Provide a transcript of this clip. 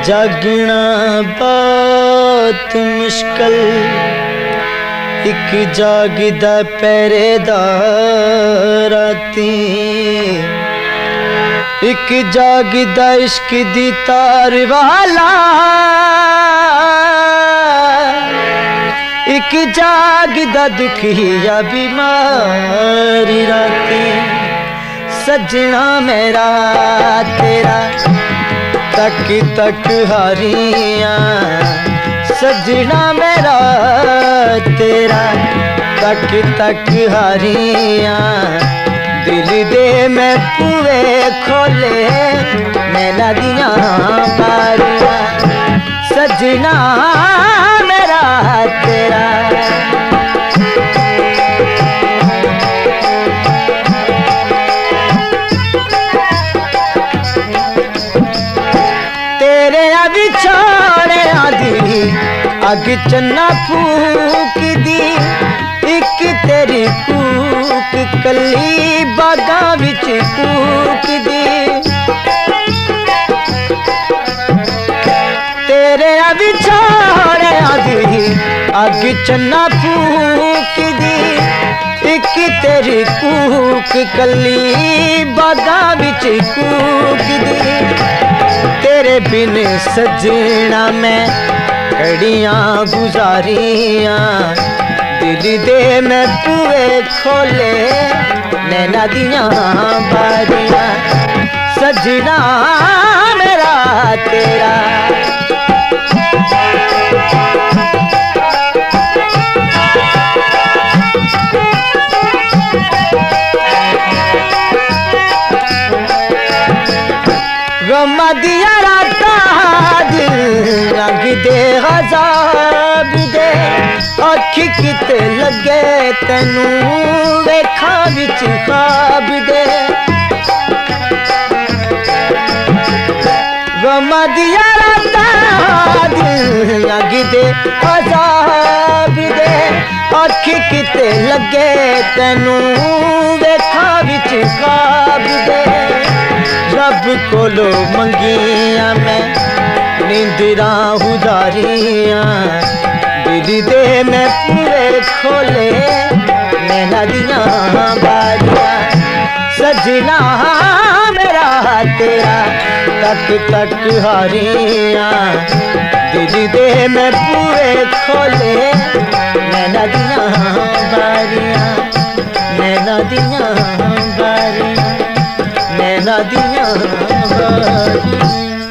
जागना बहुत मुश्किल, एक जागदा पहरेदार राती, एक जागदा इश्क दी तार वाला, एक जागदा दुखिया बीमारी राती। सजना मेरा तेरा तक तक हारियां, सजना मेरा तेरा तक तक हारियां। दिल दे मैं पूरे खोले नैना दियां बारियां। सजना मेरा तेरा अग चन्ना फूक दी, एक तेरी कूक कली बागा विच कूक दी। तेरे बिछाड़े आदि अग चन्ना फूक दी, एक तेरी कूक कली बागा विच कूक दी। तेरे बिन सजना मैं घड़ियां गुजारियां, दिल दे मैं पूरे खोले नैना दियां बारियां। सजना मेरा तेरा गमा दिया राता दिल रंग दे गज़ाब दे। अखी किते लगे तेनू वेखा विच ख्वाब दे। गमा दिया राता दिल रंग दे गज़ाब दे। अखी किते लगे तेनू वेखा विच ख्वाब दे। रब कोलो मंगिया मैं नींदरा उदारियां, दिल दे मैं पूरे खोले नैना दियां बारियां। सजना मेरा तेरा तक तक हारियां, दिल दे मैं पूरे खोले नैना दियां बारियां। नैना दियां बारियां, नैना दियां बारियां।